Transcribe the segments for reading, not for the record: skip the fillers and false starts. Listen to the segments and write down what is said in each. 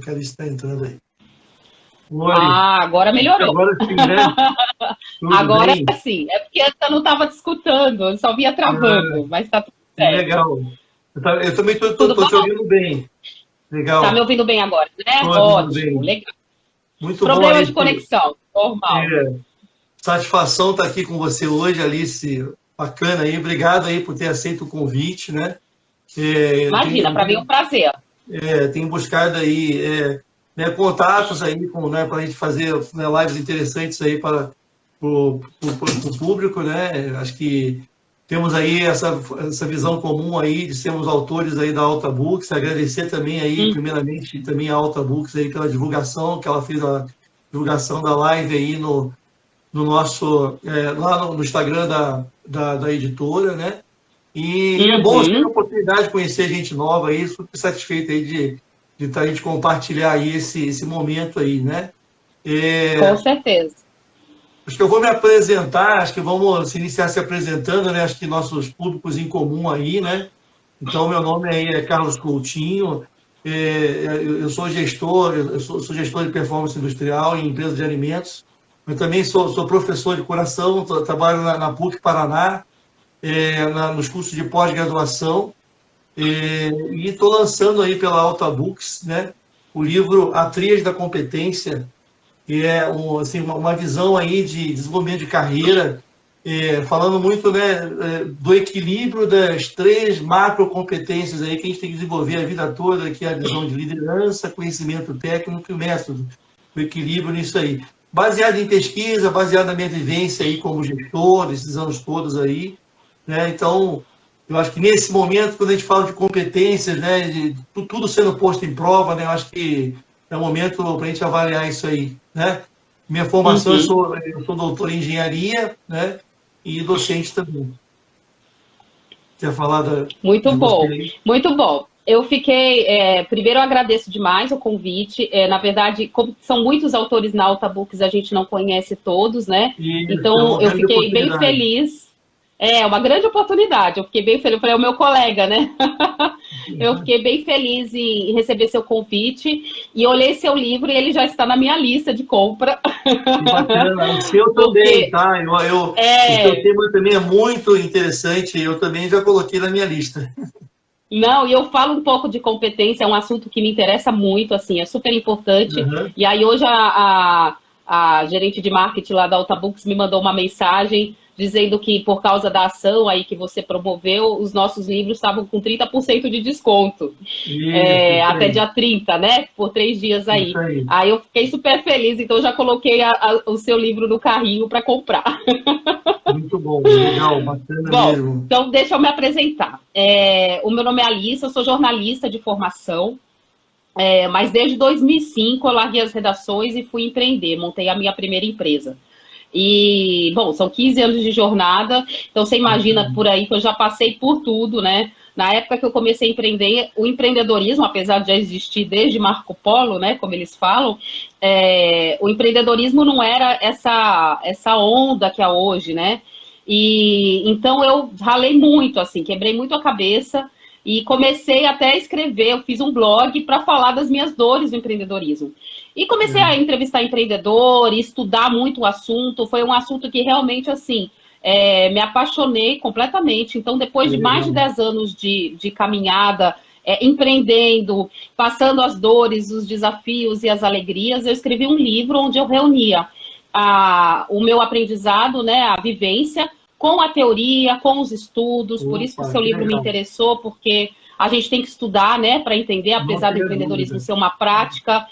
Carice está entrando aí. Oi. Agora melhorou. Agora sim, né? Agora sim. É porque eu não estava te escutando, eu só via travando, mas está tudo certo. Legal. Eu também estou te ouvindo bem. Legal. Está me ouvindo bem agora, né? Ótimo, legal. Muito Problema bom, de conexão, normal. Satisfação estar aqui com você hoje, Alice. Bacana aí. Obrigado aí por ter aceito o convite, né? Imagina, para mim é um prazer. Tenho buscado aí contatos aí para a gente fazer lives interessantes aí para o público, né? Acho que temos aí essa visão comum aí de sermos autores aí da Alta Books. Agradecer também aí, primeiramente, também a Alta Books aí pela divulgação, que ela fez a divulgação da live aí no nosso, lá no Instagram da editora, né? E é bom ter a oportunidade de conhecer gente nova aí, super satisfeito aí de a gente compartilhar aí esse momento aí, né? Com certeza. Acho que eu vou me apresentar, acho que vamos iniciar se apresentando, né? Acho que nossos públicos em comum aí, né? Então, meu nome aí é Carlos Coutinho, eu sou gestor, sou gestor de performance industrial em empresa de alimentos, eu também sou professor de coração, trabalho na PUC Paraná, nos cursos de pós-graduação, e estou lançando aí pela Alta Books, né, o livro A Tríade da Competência, que é uma visão aí de desenvolvimento de carreira, falando muito, né, do equilíbrio das 3 macrocompetências aí que a gente tem que desenvolver a vida toda, que é a visão de liderança, conhecimento técnico e método, o equilíbrio nisso aí. Baseado em pesquisa, baseado na minha vivência aí como gestor, esses anos todos aí, né? Então, eu acho que nesse momento, quando a gente fala de competências, né, de tudo sendo posto em prova, né, eu acho que é o momento para a gente avaliar isso aí, né? Minha formação, eu sou doutor em engenharia, né, e docente também. Quer falar Muito bom, muito bom. Eu fiquei, primeiro eu agradeço demais o convite, na verdade, como são muitos autores na Alta Books, a gente não conhece todos, né? Então, eu fiquei bem feliz. É uma grande oportunidade, eu fiquei bem feliz, eu falei, é o meu colega, né? Eu fiquei bem feliz em receber seu convite e olhei seu livro e ele já está na minha lista de compra. Que bacana, o seu também, tá? O seu tema também é muito interessante, eu também já coloquei na minha lista. Não, e eu falo um pouco de competência, é um assunto que me interessa muito, assim, é super importante. E aí hoje a gerente de marketing lá da Alta Books me mandou uma mensagem dizendo que por causa da ação aí que você promoveu, os nossos livros estavam com 30% de desconto. Até dia 30, né? Por 3 dias aí. Aí eu fiquei super feliz, então já coloquei o seu livro no carrinho para comprar. Muito bom, legal, bacana mesmo. Então deixa eu me apresentar. O meu nome é Alice, eu sou jornalista de formação. Mas desde 2005 eu larguei as redações e fui empreender, montei a minha primeira empresa. E, bom, são 15 anos de jornada, então você imagina por aí que eu já passei por tudo, né? Na época que eu comecei a empreender, o empreendedorismo, apesar de já existir desde Marco Polo, né, como eles falam, o empreendedorismo não era essa onda que é hoje, né? E então eu ralei muito, assim, quebrei muito a cabeça e comecei até a escrever, eu fiz um blog para falar das minhas dores do empreendedorismo. E comecei a entrevistar empreendedores, estudar muito o assunto, foi um assunto que realmente, assim, me apaixonei completamente. Então, depois de mais de 10 anos de caminhada, empreendendo, passando as dores, os desafios e as alegrias, eu escrevi um livro onde eu reunia o meu aprendizado, né, a vivência, com a teoria, com os estudos. Por isso que o seu livro me interessou, porque a gente tem que estudar, né, para entender, apesar do empreendedorismo ser uma prática.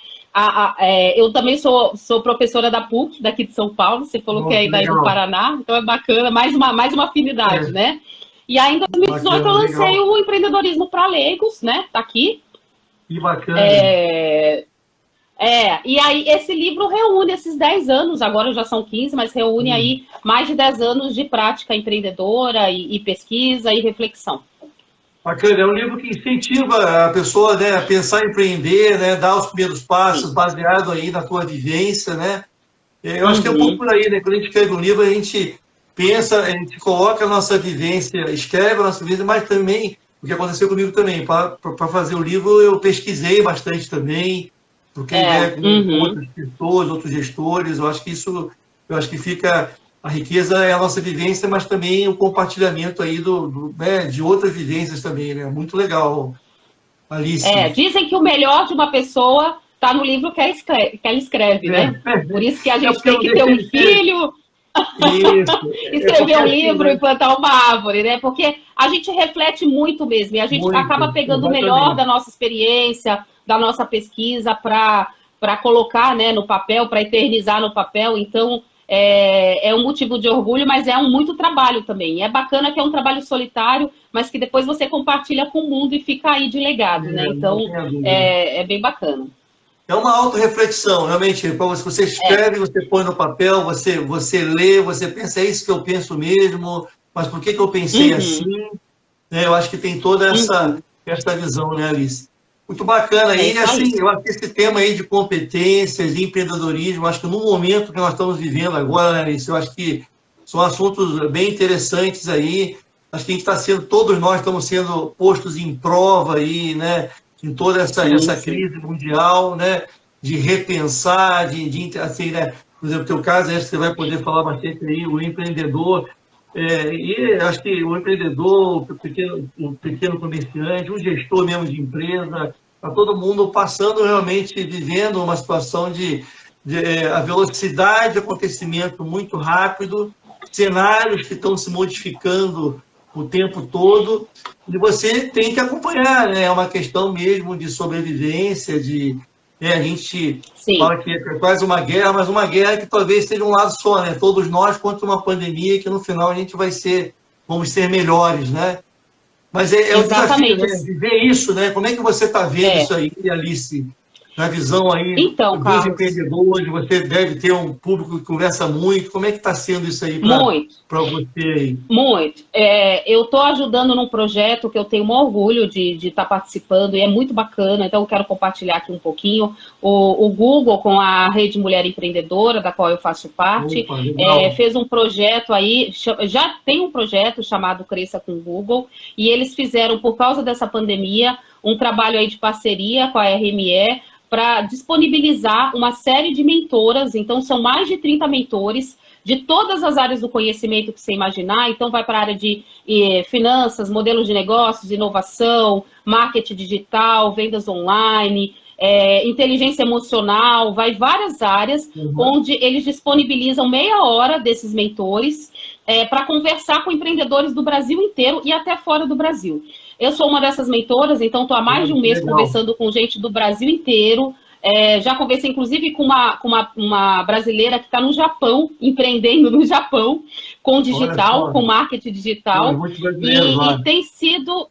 Eu também sou professora da PUC, daqui de São Paulo. Você falou que é daí do Paraná, então é bacana, mais uma afinidade, né? E aí, em 2018, eu lancei o empreendedorismo para leigos, né? Tá aqui. Que bacana. E aí esse livro reúne esses 10 anos, agora já são 15, mas reúne aí mais de 10 anos de prática empreendedora e pesquisa e reflexão. Bacana, é um livro que incentiva a pessoa, né, a pensar em empreender, né, dar os primeiros passos, baseado aí na tua vivência, né? Eu acho que é um pouco por aí, né? Quando a gente escreve um livro, a gente pensa, a gente coloca a nossa vivência, escreve a nossa vivência, mas também, o que aconteceu comigo também, para fazer o livro, eu pesquisei bastante também, troquei ideia com outras pessoas, outros gestores. Eu acho que fica a riqueza é a nossa vivência, mas também o compartilhamento aí né, de outras vivências também, né? Muito legal, Alice. Dizem que o melhor de uma pessoa está no livro que ela escreve, né? Por isso que a gente tem que ter um filho, escrever um livro e plantar uma árvore, né? Porque a gente reflete muito mesmo, e a gente acaba pegando o melhor da nossa experiência, da nossa pesquisa, para colocar, né, no papel, para eternizar no papel. Então, é um motivo de orgulho, mas é muito trabalho também. É bacana que é um trabalho solitário, mas que depois você compartilha com o mundo e fica aí de legado, né? Então, é bem bacana. É uma autorreflexão, realmente. Você escreve, você põe no papel, você lê, você pensa, é isso que eu penso mesmo, mas por que eu pensei assim? Eu acho que tem toda essa visão, né, Alice? Muito bacana. E assim, eu acho que esse tema aí de competências, de empreendedorismo, acho que no momento que nós estamos vivendo agora, né, Alice, eu acho que são assuntos bem interessantes aí. Acho que a gente está sendo, todos nós estamos sendo postos em prova aí, né? Em toda essa crise mundial, né? De repensar, assim, né? Por exemplo, no teu caso, acho que você vai poder falar bastante aí, o empreendedor. E acho que o empreendedor, o pequeno comerciante, o gestor mesmo de empresa, está todo mundo passando realmente, vivendo uma situação de a velocidade de acontecimento muito rápido, cenários que estão se modificando o tempo todo, e você tem que acompanhar, né? É uma questão mesmo de sobrevivência, a gente fala que é quase uma guerra, mas uma guerra que talvez seja um lado só, né? Todos nós contra uma pandemia que no final a gente vamos ser melhores, né? Mas é um desafio, né? Viver isso, né? Como é que você está vendo isso aí, Alice? Na visão aí dos empreendedores, você deve ter um público que conversa muito. Como é que está sendo isso aí para você aí? Muito. Eu estou ajudando num projeto que eu tenho um orgulho de estar participando e é muito bacana, então eu quero compartilhar aqui um pouquinho. O Google, com a Rede Mulher Empreendedora, da qual eu faço parte, fez um projeto aí, já tem um projeto chamado Cresça com o Google, e eles fizeram, por causa dessa pandemia, um trabalho aí de parceria com a RME, para disponibilizar uma série de mentoras. Então, são mais de 30 mentores de todas as áreas do conhecimento que você imaginar. Então, vai para a área de finanças, modelos de negócios, inovação, marketing digital, vendas online, inteligência emocional, vai várias áreas, onde eles disponibilizam meia hora desses mentores para conversar com empreendedores do Brasil inteiro e até fora do Brasil. Eu sou uma dessas mentoras, então estou há mais de um mês conversando com gente do Brasil inteiro. Já conversei, inclusive, com uma brasileira que está no Japão, empreendendo no Japão, com digital, com marketing digital. E tem sido...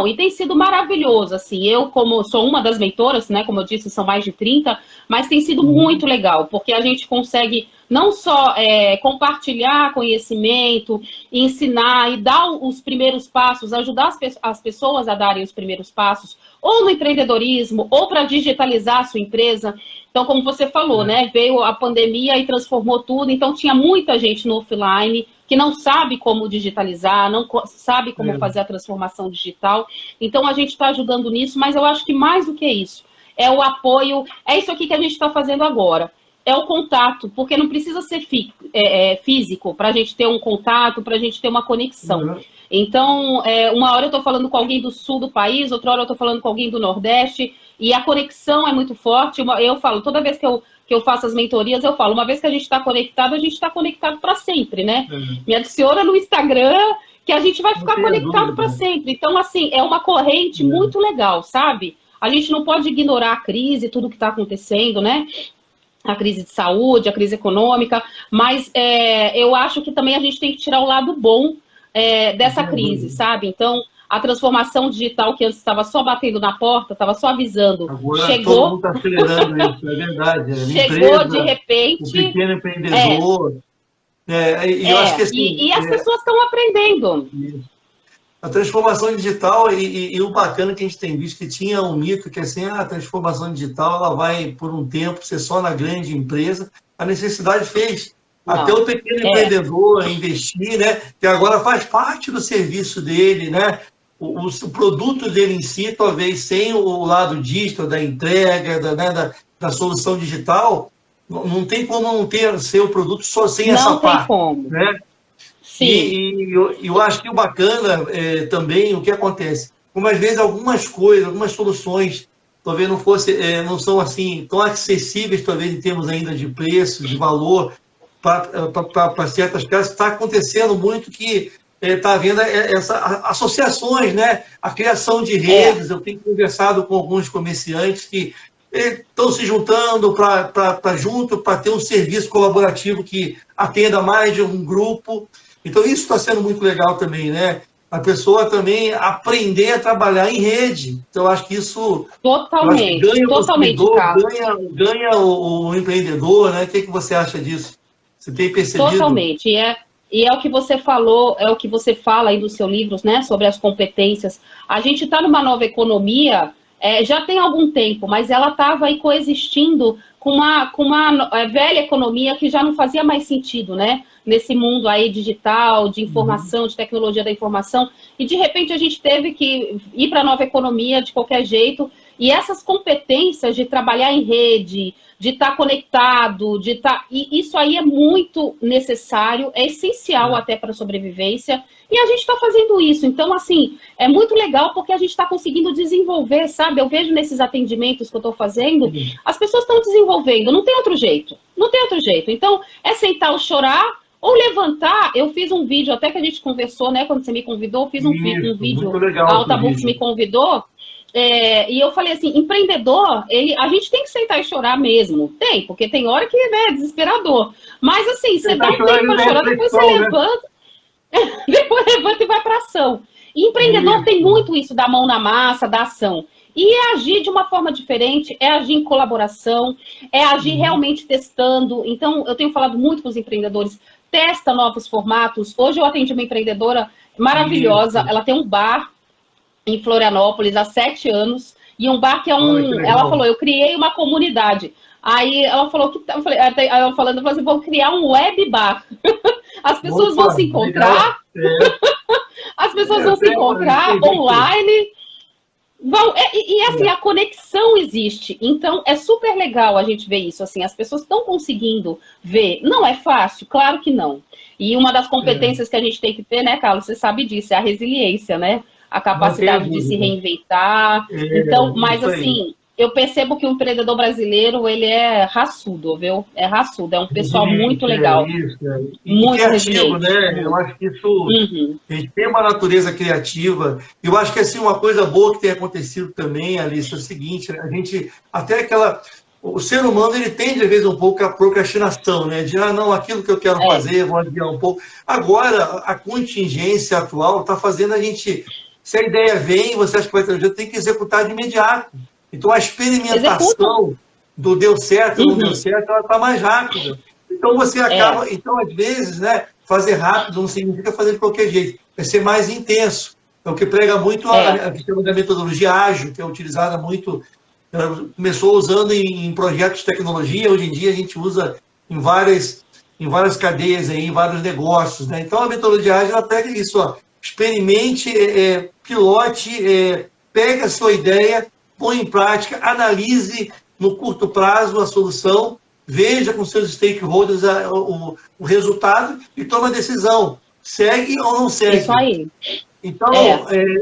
e tem sido maravilhoso, assim, eu como sou uma das mentoras, né, como eu disse, são mais de 30, mas tem sido muito legal, porque a gente consegue não só compartilhar conhecimento, ensinar e dar os primeiros passos, ajudar as pessoas a darem os primeiros passos, ou no empreendedorismo, ou para digitalizar a sua empresa. Então, como você falou, né, veio a pandemia e transformou tudo, então tinha muita gente no offline, que não sabe como digitalizar, não sabe como fazer a transformação digital. Então, a gente está ajudando nisso, mas eu acho que mais do que isso, é o apoio, é isso aqui que a gente está fazendo agora. É o contato, porque não precisa ser físico para a gente ter um contato, para a gente ter uma conexão. Então, uma hora eu estou falando com alguém do sul do país, outra hora eu estou falando com alguém do Nordeste, e a conexão é muito forte. Eu falo, toda vez que eu faço as mentorias, eu falo, uma vez que a gente está conectado para sempre, né? Me adiciona no Instagram, que a gente vai ficar conectado para sempre. Então, assim, é uma corrente muito legal, sabe? A gente não pode ignorar a crise, tudo que está acontecendo, né? A crise de saúde, a crise econômica, mas eu acho que também a gente tem que tirar o lado bom dessa crise, sabe? Então, a transformação digital que antes estava só batendo na porta, estava só avisando, agora, chegou... todo mundo está acelerando isso, é verdade. Chegou de repente... O pequeno empreendedor... eu acho que, assim, e as pessoas estão aprendendo. A transformação digital, e o bacana que a gente tem visto, que tinha um mito que assim, a transformação digital ela vai, por um tempo, ser só na grande empresa. A necessidade fez até o pequeno empreendedor investir, né? Que agora faz parte do serviço dele, né? O produto dele em si, talvez sem o lado digital, da entrega, da solução digital, não tem como não ter seu produto só sem essa Não tem parte, como. né? Sim. E eu acho que o bacana também, o que acontece, como às vezes algumas coisas, algumas soluções, talvez não são assim tão acessíveis, talvez em termos ainda de preço, de valor, para certas casas, está acontecendo muito que está havendo essas associações, né? A criação de redes. Eu tenho conversado com alguns comerciantes que estão se juntando para ter um serviço colaborativo que atenda mais de um grupo. Então, isso está sendo muito legal também, né? A pessoa também aprender a trabalhar em rede. Então, eu acho que isso ganha o consumidor, ganha o empreendedor, né? O que você acha disso? Você tem percebido? Totalmente. E é o que você falou, é o que você fala aí nos seus livros, né? Sobre as competências. A gente está numa nova economia, já tem algum tempo, mas ela estava aí coexistindo com uma velha economia que já não fazia mais sentido, né? Nesse mundo aí digital, de informação, de tecnologia da informação, e de repente a gente teve que ir para a nova economia de qualquer jeito, e essas competências de trabalhar em rede, de estar conectado, e isso aí é muito necessário, é essencial até para a sobrevivência, e a gente está fazendo isso. Então, assim, é muito legal porque a gente está conseguindo desenvolver, sabe? Eu vejo nesses atendimentos que eu estou fazendo, as pessoas estão desenvolvendo, não tem outro jeito, não tem outro jeito. Então, é sentar ou chorar, ou levantar. Eu fiz um vídeo, até que a gente conversou, né, quando você me convidou, eu fiz um vídeo, a Altabooks me convidou, e eu falei assim, empreendedor, a gente tem que sentar e chorar mesmo. Tem, porque tem hora que é desesperador. Mas assim, você dá um tempo para chorar, depois você levanta, depois levanta e vai para ação. E empreendedor tem muito isso da mão na massa, da ação. E agir de uma forma diferente, é agir em colaboração, é agir realmente testando. Então, eu tenho falado muito com os empreendedores, testa novos formatos. Hoje eu atendi uma empreendedora maravilhosa, ela tem um bar em Florianópolis há 7 anos, e um bar que é ela falou, eu criei uma comunidade. Aí ela falou ela falou assim, vou criar um web bar. As pessoas vão se encontrar, as pessoas vão se encontrar online. Assim, a conexão existe. Então, é super legal a gente ver isso. Assim, as pessoas estão conseguindo ver. Não é fácil? Claro que não. E uma das competências que a gente tem que ter, né, Carlos, você sabe disso, é a resiliência, né? A capacidade de se reinventar. Então, mas assim, eu percebo que o empreendedor brasileiro, ele é raçudo, viu? É raçudo, é um pessoal muito legal. Muito criativo, né? Eu acho que isso a gente tem uma natureza criativa. Eu acho que assim, uma coisa boa que tem acontecido também, Alice, é o seguinte, a gente, até o ser humano, ele tende, às vezes, um pouco a procrastinação, né? De, não, aquilo que eu quero fazer, vou adiar um pouco. Agora, a contingência atual está fazendo a gente, se a ideia vem, você acha que vai ter um jeito, tem que executar de imediato. Então, a experimentação do deu certo, não deu certo, ela está mais rápida. Então, você acaba... Então, às vezes, né, fazer rápido não significa fazer de qualquer jeito. É ser mais intenso. É o que prega muito a questão da metodologia ágil, que é utilizada muito... Ela começou usando em projetos de tecnologia, hoje em dia a gente usa em várias cadeias, em vários negócios, né? Então, a metodologia ágil, ela pega isso, experimente, pilote, pegue a sua ideia, põe em prática, analise no curto prazo a solução, veja com seus stakeholders o resultado e toma a decisão. Segue ou não segue? Isso aí. Então,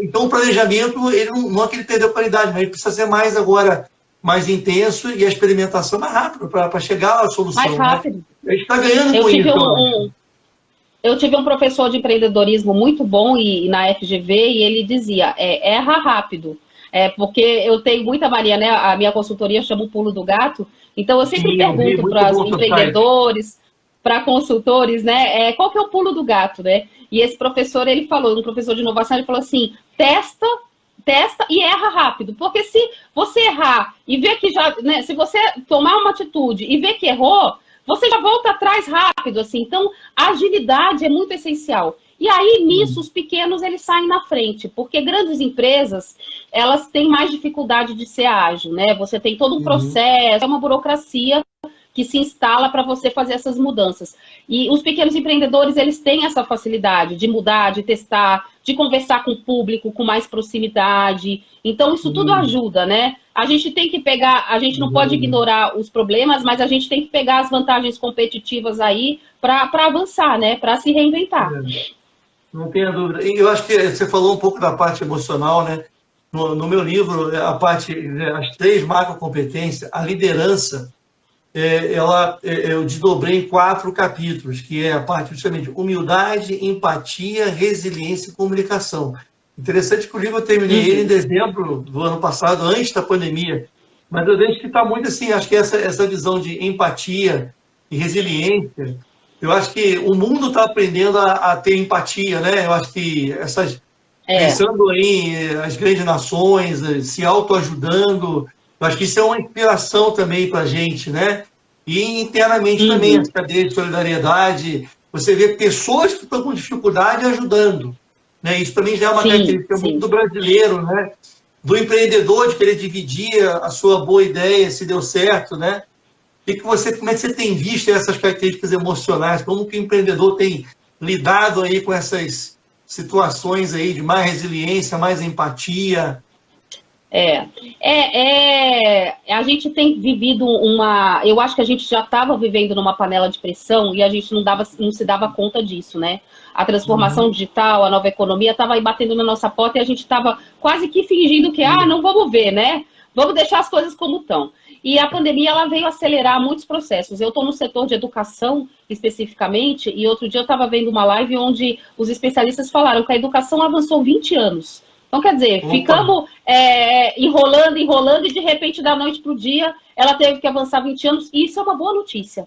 então o planejamento, ele não é que ele perdeu qualidade, mas ele precisa ser mais intenso e a experimentação mais rápida para chegar à solução. Mais rápido. Né? A gente está ganhando com isso. Eu tive um professor de empreendedorismo muito bom na FGV e ele dizia, erra rápido. Porque eu tenho muita mania, né? A minha consultoria chama o pulo do gato. Então, eu sempre pergunto para os empreendedores, para consultores, né? Qual que é o pulo do gato, né? E esse professor, ele falou, um professor de inovação, ele falou assim, testa e erra rápido. Porque se você errar e ver que já... Né, se você tomar uma atitude e ver que errou, você já volta atrás rápido, assim. Então, a agilidade é muito essencial. E aí, nisso, os pequenos, eles saem na frente, porque grandes empresas, elas têm mais dificuldade de ser ágil, né? Você tem todo um processo, é uma burocracia que se instala para você fazer essas mudanças. E os pequenos empreendedores, eles têm essa facilidade de mudar, de testar, de conversar com o público com mais proximidade. Então, isso tudo ajuda, né? A gente tem que pegar, a gente não pode ignorar os problemas, mas a gente tem que pegar as vantagens competitivas aí para avançar, né? Para se reinventar. Não tenha dúvida. E eu acho que você falou um pouco da parte emocional, né? No meu livro, a parte, as 3 macrocompetências, a liderança, eu desdobrei em 4 capítulos, que é a parte justamente humildade, empatia, resiliência e comunicação. Interessante que o livro eu terminei ele em dezembro do ano passado, antes da pandemia, mas eu vejo que está muito assim, acho que essa visão de empatia e resiliência, eu acho que o mundo está aprendendo a ter empatia, né? Eu acho que pensando em as grandes nações, se autoajudando, eu acho que isso é uma inspiração também para a gente, né? E internamente também, as cadeias de solidariedade, você vê pessoas que estão com dificuldade ajudando, né? Isso também já é uma característica muito do brasileiro, né? Do empreendedor, de querer dividir a sua boa ideia, se deu certo, né? Como é que você tem visto essas características emocionais? Como que o empreendedor tem lidado aí com essas situações aí de mais resiliência, mais empatia? A gente tem vivido eu acho que a gente já estava vivendo numa panela de pressão e a gente não se dava conta disso, né? A transformação digital, a nova economia estava aí batendo na nossa porta e a gente estava quase que fingindo que, não vamos ver, né? Vamos deixar as coisas como estão. E a pandemia, ela veio acelerar muitos processos. Eu estou no setor de educação, especificamente, e outro dia eu estava vendo uma live onde os especialistas falaram que a educação avançou 20 anos. Então, quer dizer, ficamos enrolando, e de repente, da noite para o dia, ela teve que avançar 20 anos, e isso é uma boa notícia.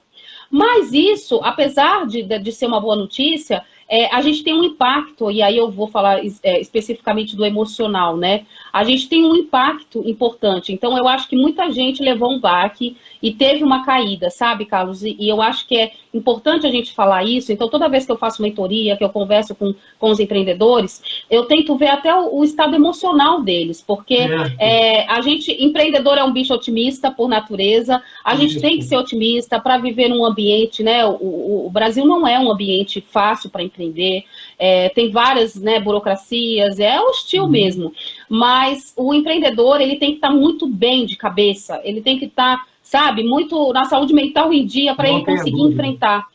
Mas isso, apesar de ser uma boa notícia, a gente tem um impacto, e aí eu vou falar especificamente do emocional, né? A gente tem um impacto importante. Então, eu acho que muita gente levou um baque e teve uma caída, sabe, Carlos? E eu acho que é importante a gente falar isso. Então, toda vez que eu faço mentoria, que eu converso com os empreendedores, eu tento ver até o estado emocional deles, porque empreendedor é um bicho otimista por natureza, a gente tem que ser otimista para viver num ambiente, né? O Brasil não é um ambiente fácil para empreender, tem várias, né, burocracias, é hostil mesmo, mas o empreendedor, ele tem que estar muito bem de cabeça, ele tem que estar, sabe, muito na saúde mental em dia para ele conseguir enfrentar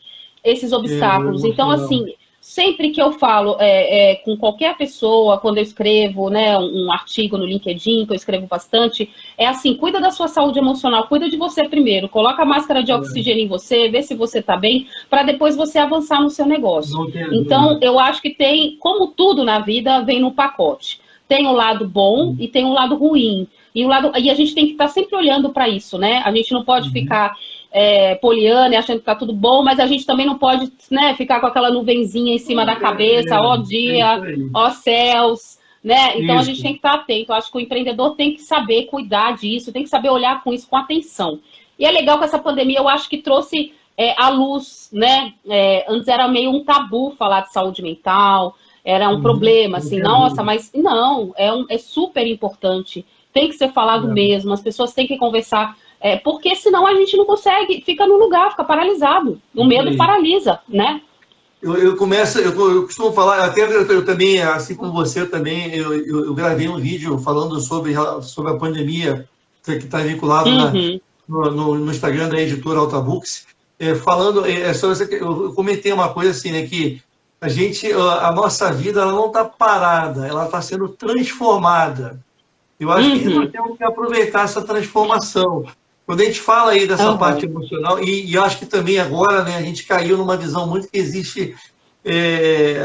esses obstáculos. Então, assim, sempre que eu falo com qualquer pessoa, quando eu escrevo, né, um artigo no LinkedIn, que eu escrevo bastante, é assim, cuida da sua saúde emocional, cuida de você primeiro, coloca a máscara de oxigênio em você, vê se você está bem, para depois você avançar no seu negócio. Então, eu acho que tem, como tudo na vida, vem no pacote. Tem um lado bom e tem um lado ruim. E a gente tem que estar sempre olhando para isso, né? A gente não pode ficar poliana e achando que está tudo bom, mas a gente também não pode, né, ficar com aquela nuvenzinha em cima da cabeça, ó dia, ó céus, né? Então a gente tem que estar atento. Eu acho que o empreendedor tem que saber cuidar disso, tem que saber olhar com isso com atenção. E é legal que essa pandemia, eu acho que trouxe à luz, né? Antes era meio um tabu falar de saúde mental, era um problema, assim, nossa, mas não, é super importante. Tem que ser falado mesmo, as pessoas têm que conversar, porque senão a gente não consegue, fica no lugar, fica paralisado. O medo paralisa, né? Eu costumo falar, até eu também, assim como você também, eu gravei um vídeo falando sobre a pandemia, que está vinculado no Instagram da editora Alta Books, falando, eu comentei uma coisa assim, né, que a nossa vida ela não está parada, ela está sendo transformada. Eu acho que nós temos que aproveitar essa transformação. Quando a gente fala aí dessa parte emocional, e eu acho que também agora, né, a gente caiu numa visão muito que existe,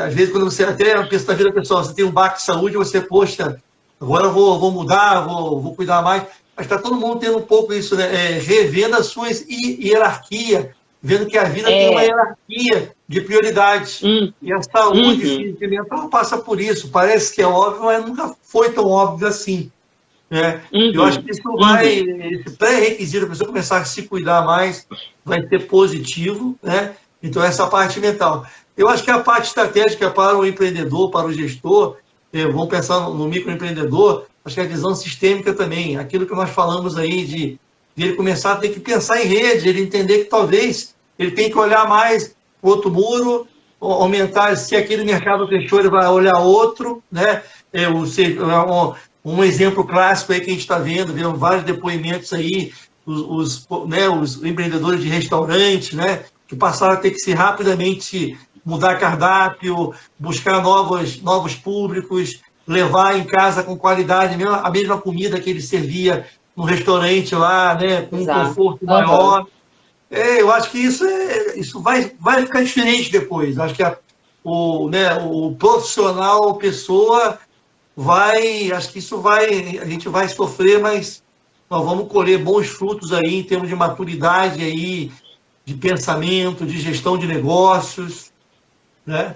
às vezes quando você até pensa na vida pessoal, você tem um baque de saúde, você, poxa, agora eu vou mudar, vou cuidar mais, mas está todo mundo tendo um pouco isso, né, revendo as suas hierarquias, vendo que a vida tem uma hierarquia de prioridades. E a saúde física e mental passa por isso. Parece que é óbvio, mas nunca foi tão óbvio assim. Eu acho que isso esse pré-requisito, a pessoa começar a se cuidar mais, vai ser positivo, né? Então, essa parte mental. Eu acho que a parte estratégica para o empreendedor, para o gestor, vamos pensar no microempreendedor, acho que a visão sistêmica também, aquilo que nós falamos aí de de ele começar a ter que pensar em rede, ele entender que talvez ele tem que olhar mais para o outro muro, aumentar, se aquele mercado fechou, ele vai olhar outro, né? Um exemplo clássico aí que a gente está vendo vários depoimentos aí, os empreendedores de restaurante, né? Que passaram a ter que se rapidamente mudar cardápio, buscar novos públicos, levar em casa com qualidade a mesma comida que ele servia no restaurante lá, né? Com um conforto maior. Eu acho que isso vai ficar diferente depois. Acho que o profissional, a pessoa, acho que a gente vai sofrer, mas nós vamos colher bons frutos aí em termos de maturidade aí, de pensamento, de gestão de negócios, né?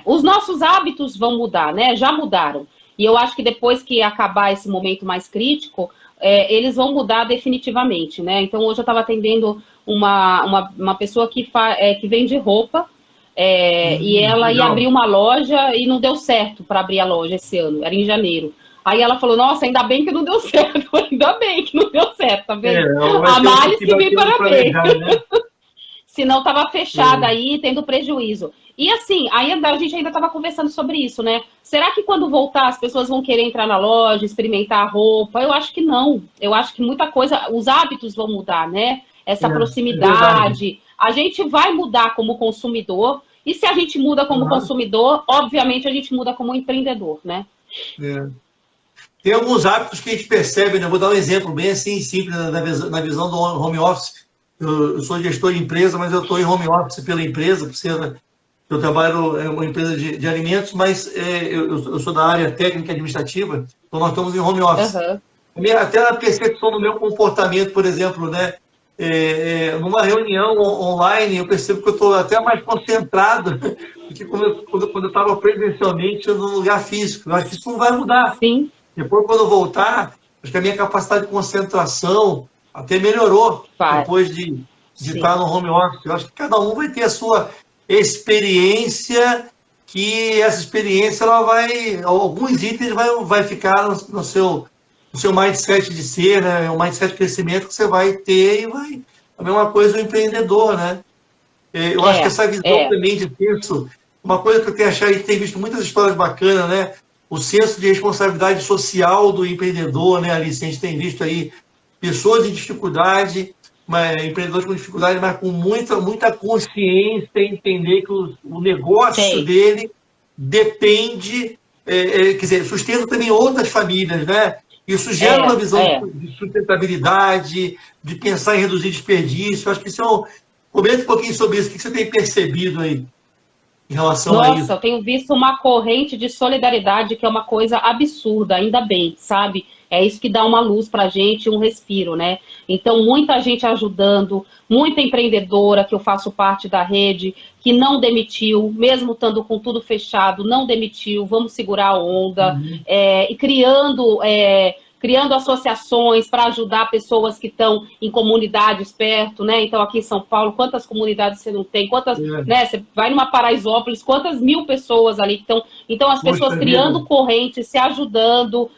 Os nossos hábitos vão mudar, né? Já mudaram. E eu acho que depois que acabar esse momento mais crítico, eles vão mudar definitivamente, né? Então, hoje eu estava atendendo uma pessoa que vende roupa, e ela legal. Ia abrir uma loja e não deu certo para abrir a loja esse ano, era em janeiro. Aí ela falou, nossa, ainda bem que não deu certo, ainda bem que não deu certo, tá vendo? Análise que me parabéns. Né? Senão estava fechada aí, tendo prejuízo. E assim, aí a gente ainda estava conversando sobre isso, né? Será que quando voltar as pessoas vão querer entrar na loja, experimentar a roupa? Eu acho que não. Eu acho que muita coisa, os hábitos vão mudar, né? Essa proximidade. A gente vai mudar como consumidor. E se a gente muda como consumidor, obviamente a gente muda como empreendedor, né? Tem alguns hábitos que a gente percebe, né? Vou dar um exemplo bem assim, simples, na visão do home office. Eu sou gestor de empresa, mas eu estou em home office pela empresa, eu trabalho em uma empresa de alimentos, mas eu sou da área técnica administrativa, então nós estamos em home office. Até na percepção do meu comportamento, por exemplo, né? Numa reunião online, eu percebo que eu estou até mais concentrado do que quando eu estava presencialmente no lugar físico. Eu acho que isso não vai mudar. Sim. Depois, quando eu voltar, acho que a minha capacidade de concentração até melhorou depois de estar no home office. Eu acho que cada um vai ter a sua experiência, que essa experiência, alguns itens vai ficar no seu mindset de ser, né? O mindset de crescimento que você vai ter e a mesma coisa o empreendedor, né? Eu acho que essa visão também de senso, uma coisa que eu tenho achado, a gente tem visto muitas histórias bacanas, né? O senso de responsabilidade social do empreendedor, né, Alice? A gente tem visto aí pessoas em dificuldade, empreendedores com dificuldade, mas com muita consciência, entender que o negócio dele depende, quer dizer, sustenta também outras famílias, né? Isso gera uma visão de sustentabilidade, de pensar em reduzir desperdício. Acho que comenta um pouquinho sobre isso. O que você tem percebido aí em relação a isso? Nossa, eu tenho visto uma corrente de solidariedade que é uma coisa absurda, ainda bem, sabe? É isso que dá uma luz pra gente, um respiro, né? Então, muita gente ajudando, muita empreendedora, que eu faço parte da rede, que não demitiu, mesmo estando com tudo fechado, não demitiu, vamos segurar a onda, e criando associações para ajudar pessoas que estão em comunidades perto, né? Então, aqui em São Paulo, quantas comunidades você não tem? Né? Você vai numa Paraisópolis, quantas mil pessoas ali que estão... Então, as pessoas criando correntes, se ajudando,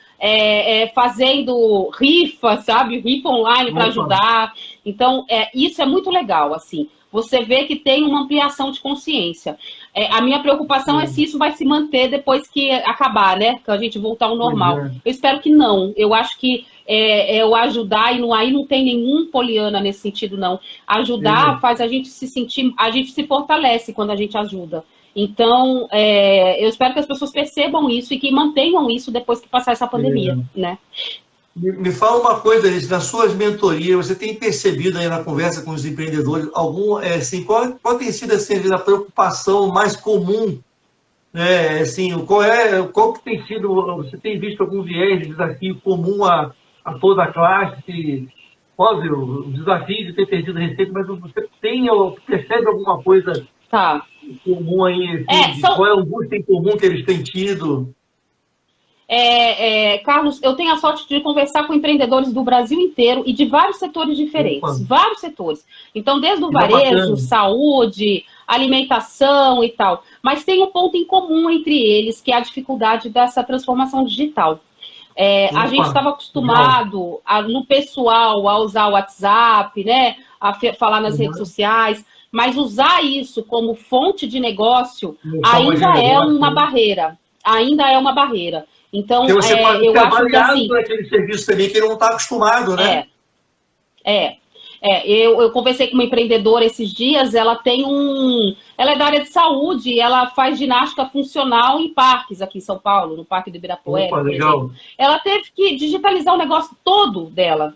fazendo rifa, sabe? Rifa online para ajudar. Então, isso é muito legal, assim. Você vê que tem uma ampliação de consciência. A minha preocupação é se isso vai se manter depois que acabar, né? Que a gente voltar ao normal. Eu espero que não. Eu acho que o ajudar, e aí não tem nenhum poliana nesse sentido, não. Ajudar faz a gente se sentir... A gente se fortalece quando a gente ajuda. Então, eu espero que as pessoas percebam isso e que mantenham isso depois que passar essa pandemia, né? Me fala uma coisa, Alice, nas suas mentorias, você tem percebido aí na conversa com os empreendedores, qual tem sido assim, a preocupação mais comum, né? Assim, qual que tem sido, você tem visto algum viés de desafio comum a toda a classe? Óbvio, o desafio de ter perdido a receita, mas você percebe alguma coisa comum aí? Assim, qual é o gosto em comum que eles têm tido? Carlos, eu tenho a sorte de conversar com empreendedores do Brasil inteiro e de vários setores diferentes, vários setores. Então, desde o varejo, saúde, alimentação e tal. Mas tem um ponto em comum entre eles, que é a dificuldade dessa transformação digital. A gente estava acostumado no pessoal a usar o WhatsApp, né? A falar nas redes sociais, mas usar isso como fonte de negócio ainda é uma barreira. Ainda é uma barreira. Então, porque você pode eu ser acho que assim, por aquele serviço também que ele não está acostumado, né? Eu conversei com uma empreendedora esses dias, ela é da área de saúde, ela faz ginástica funcional em parques aqui em São Paulo, no Parque do Ibirapuera, por exemplo. Ela teve que digitalizar o negócio todo dela,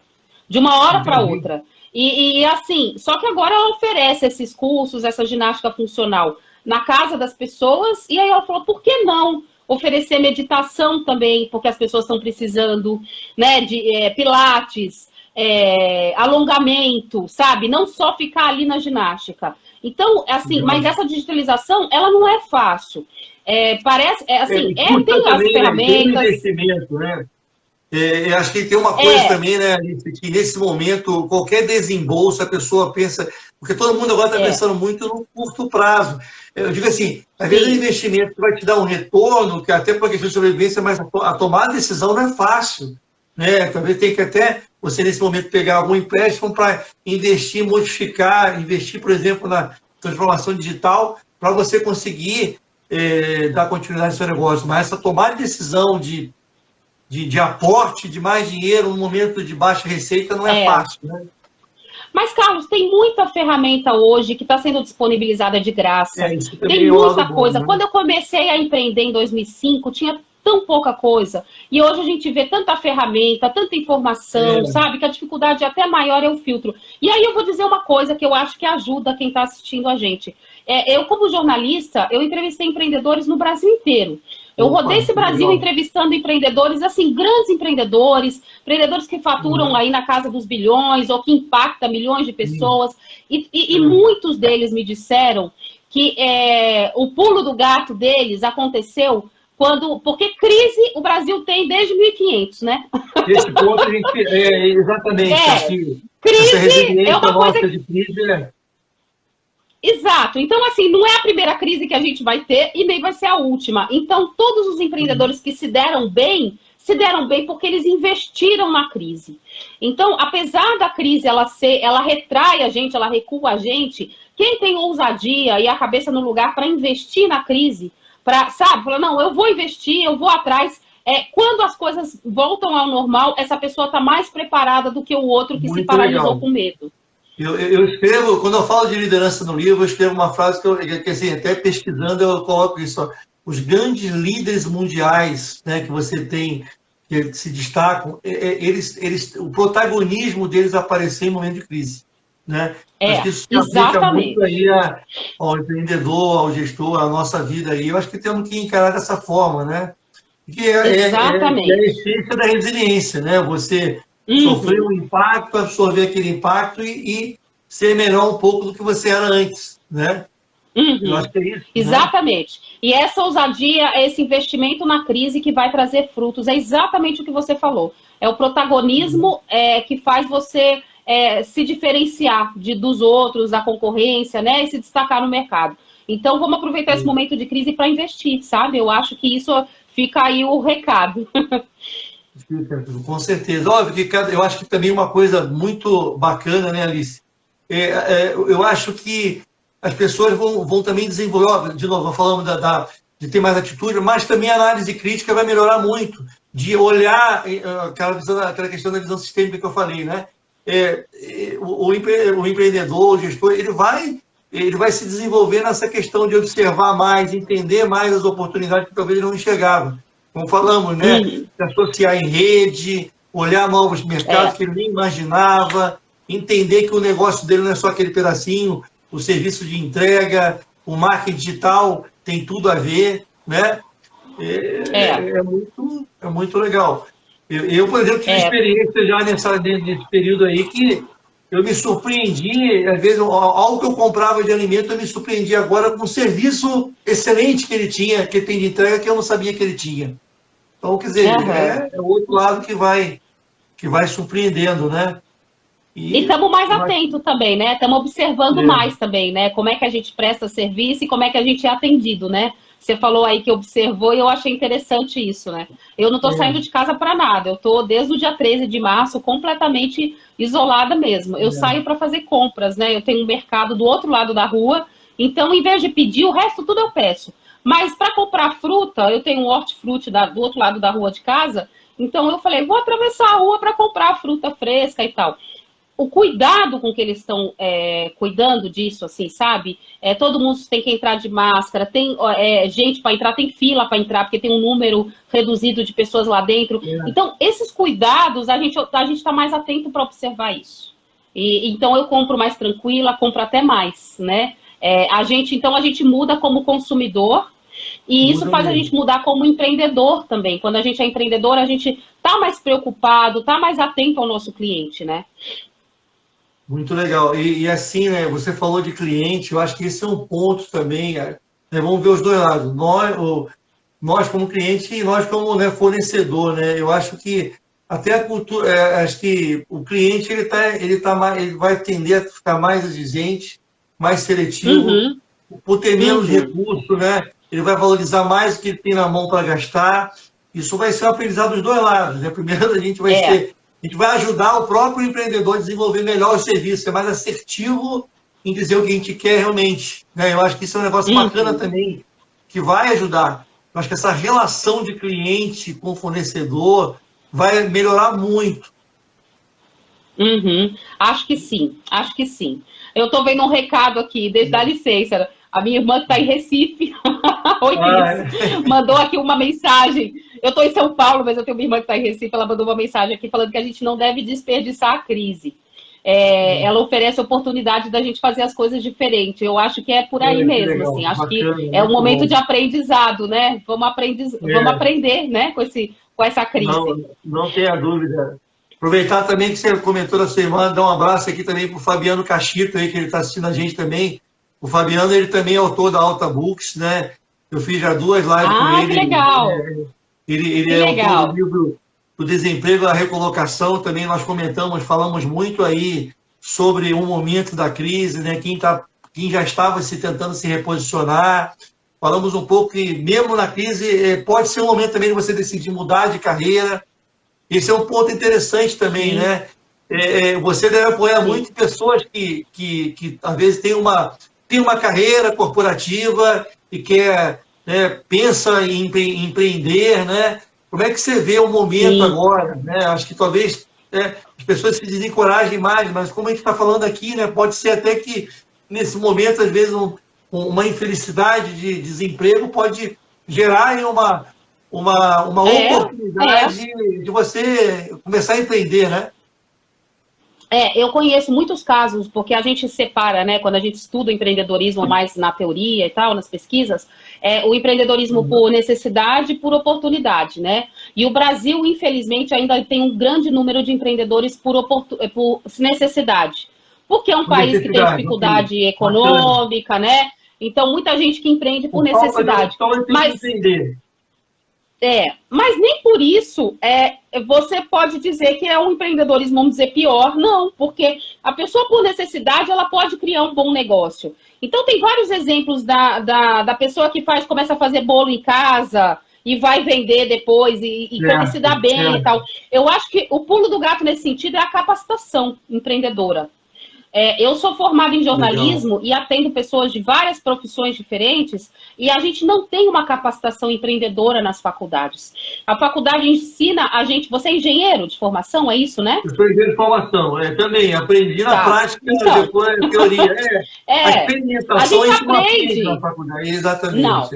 de uma hora para outra. E assim, só que agora ela oferece esses cursos, essa ginástica funcional na casa das pessoas, e aí ela falou, por que não oferecer meditação também, porque as pessoas estão precisando, né, de pilates, alongamento, sabe? Não só ficar ali na ginástica. Então, assim, mas essa digitalização, ela não é fácil. Parece, tem as ferramentas... Tem um investimento, né? Acho que tem uma coisa também, né, Alice, que nesse momento, qualquer desembolso, a pessoa pensa... Porque todo mundo agora está pensando muito no curto prazo. Eu digo assim, às vezes é um investimento que vai te dar um retorno, que até por questão de sobrevivência, mas a tomar a decisão não é fácil. Né? Talvez tenha que até você, nesse momento, pegar algum empréstimo para investir, modificar, investir, por exemplo, na transformação digital, para você conseguir dar continuidade ao seu negócio. Mas essa tomada de decisão de aporte de mais dinheiro no momento de baixa receita não é fácil, né? Mas, Carlos, tem muita ferramenta hoje que está sendo disponibilizada de graça. Tem muita coisa. Né? Quando eu comecei a empreender em 2005, tinha tão pouca coisa. E hoje a gente vê tanta ferramenta, tanta informação, sabe? Que a dificuldade até maior é o filtro. E aí eu vou dizer uma coisa que eu acho que ajuda quem está assistindo a gente. Eu, como jornalista, eu entrevistei empreendedores no Brasil inteiro. Eu rodei esse Brasil entrevistando empreendedores, assim, grandes empreendedores que faturam aí na casa dos bilhões ou que impactam milhões de pessoas. E muitos deles me disseram que o pulo do gato deles aconteceu porque crise o Brasil tem desde 1500, né? Esse ponto a gente... exatamente. Crise é uma coisa... de crise, Exato. Então, assim, não é a primeira crise que a gente vai ter e nem vai ser a última. Então, todos os empreendedores que se deram bem porque eles investiram na crise. Então, apesar da crise ela retrai a gente, ela recua a gente, quem tem ousadia e a cabeça no lugar para investir na crise, falar, não, eu vou investir, eu vou atrás. Quando as coisas voltam ao normal, essa pessoa está mais preparada do que o outro que se paralisou com medo. Eu escrevo, quando eu falo de liderança no livro, eu escrevo uma frase que assim, até pesquisando, eu coloco isso. Ó, os grandes líderes mundiais, né, que você tem, que se destacam, o protagonismo deles apareceu em momento de crise. Né? Acho que isso se aplica muito aí ao empreendedor, ao gestor, à nossa vida aí. Eu acho que temos que encarar dessa forma, né? Que é a essência da resiliência, né? Você sofrer um impacto, absorver aquele impacto e ser melhor um pouco do que você era antes, né? Eu acho que é isso. Exatamente. Né? E essa ousadia, esse investimento na crise que vai trazer frutos. É exatamente o que você falou. É o protagonismo que faz você se diferenciar dos outros, da concorrência, né? E se destacar no mercado. Então, vamos aproveitar esse momento de crise para investir, sabe? Eu acho que isso fica aí o recado. Com certeza. Óbvio que eu acho que também uma coisa muito bacana, né, Alice? Eu acho que as pessoas vão também desenvolver, de novo, falamos de ter mais atitude, mas também a análise crítica vai melhorar muito, de olhar aquela questão da visão sistêmica que eu falei, né? O empreendedor, o gestor, ele vai se desenvolver nessa questão de observar mais, entender mais as oportunidades que talvez ele não enxergava. Como falamos, né? Se associar em rede, olhar novos mercados que ele nem imaginava, entender que o negócio dele não é só aquele pedacinho, o serviço de entrega, o marketing digital tem tudo a ver, né? É muito legal. Eu, por exemplo, tive experiência já nesse período aí que eu me surpreendi, às vezes, algo que eu comprava de alimento, eu me surpreendi agora com um serviço excelente que ele tem de entrega, que eu não sabia que ele tinha. Então, quer dizer, é o outro lado que vai surpreendendo, né? E estamos mais atentos também, né? Estamos observando mais também, né? Como é que a gente presta serviço e como é que a gente é atendido, né? Você falou aí que observou e eu achei interessante isso, né? Eu não estou saindo de casa para nada, eu estou desde o dia 13 de março completamente isolada mesmo. Eu saio para fazer compras, né? Eu tenho um mercado do outro lado da rua, então em vez de pedir, o resto tudo eu peço. Mas para comprar fruta, eu tenho um hortifruti do outro lado da rua de casa, então eu falei, vou atravessar a rua para comprar fruta fresca e tal. O cuidado com que eles estão cuidando disso, assim, sabe? Todo mundo tem que entrar de máscara, tem gente para entrar, tem fila para entrar, porque tem um número reduzido de pessoas lá dentro. Então, esses cuidados, a gente está mais atento para observar isso. Então, eu compro mais tranquila, compro até mais, né? Então, a gente muda como consumidor, e isso faz a gente mudar como empreendedor também. Quando a gente é empreendedor, a gente está mais preocupado, está mais atento ao nosso cliente, né? Muito legal. E assim, né, você falou de cliente, eu acho que esse é um ponto também, né, vamos ver os dois lados. Nós como cliente e nós como, né, fornecedor, né? Eu acho que até a cultura, acho que o cliente ele vai tender a ficar mais exigente, mais seletivo, por ter menos recurso, né? Ele vai valorizar mais o que ele tem na mão para gastar. Isso vai ser um aprendizado dos dois lados, né? Primeiro a gente vai ajudar o próprio empreendedor a desenvolver melhor o serviço, ser mais assertivo em dizer o que a gente quer realmente, né? Eu acho que isso é um negócio bacana também, que vai ajudar. Eu acho que essa relação de cliente com fornecedor vai melhorar muito. Acho que sim, acho que sim. Eu estou vendo um recado aqui, dá licença, a minha irmã que está em Recife, oi, mandou aqui uma mensagem. Eu estou em São Paulo, mas eu tenho uma irmã que está em Recife, ela mandou uma mensagem aqui falando que a gente não deve desperdiçar a crise. Ela oferece a oportunidade da gente fazer as coisas diferentes. Eu acho que é por aí mesmo, legal, assim. Acho bacana, que é um momento de aprendizado, né? Vamos aprender, né? Com essa crise. Não tenha dúvida. Aproveitar também que você comentou da sua irmã, dar um abraço aqui também para o Fabiano Cachito, aí, que ele está assistindo a gente também. O Fabiano, ele também é autor da Alta Books, né? Eu fiz já 2 lives com ele. Que legal! Ele é autor do livro do Desemprego à Recolocação. Também nós falamos muito aí sobre o momento da crise, né? Quem já estava tentando se reposicionar. Falamos um pouco que, mesmo na crise, pode ser um momento também de você decidir mudar de carreira. Esse é um ponto interessante também, né? Você deve apoiar muito pessoas que às vezes têm uma carreira corporativa e pensa em empreender, né? Como é que você vê o momento agora, né? Acho que talvez as pessoas se desencorajem mais, mas como a gente está falando aqui, né? Pode ser até que nesse momento, às vezes, uma infelicidade de desemprego pode gerar uma oportunidade de você começar a empreender, né? Eu conheço muitos casos, porque a gente separa, né, quando a gente estuda o empreendedorismo mais na teoria e tal, nas pesquisas, o empreendedorismo por necessidade e por oportunidade, né? E o Brasil, infelizmente, ainda tem um grande número de empreendedores por necessidade, porque é um país que tem dificuldade econômica, né? Então, muita gente que empreende por necessidade. Mas nem por isso você pode dizer que é um empreendedorismo, vamos dizer, pior. Não, porque a pessoa, por necessidade, ela pode criar um bom negócio. Então, tem vários exemplos da pessoa que começa a fazer bolo em casa e vai vender depois e se dá bem e tal. Eu acho que o pulo do gato nesse sentido é a capacitação empreendedora. Eu sou formada em jornalismo e atendo pessoas de várias profissões diferentes e a gente não tem uma capacitação empreendedora nas faculdades. A faculdade ensina a gente... Você é engenheiro de formação, é isso, né? Eu sou engenheiro de formação, também. Aprendi na prática, então, depois na teoria. A experimentação a gente aprende na faculdade, exatamente. Não,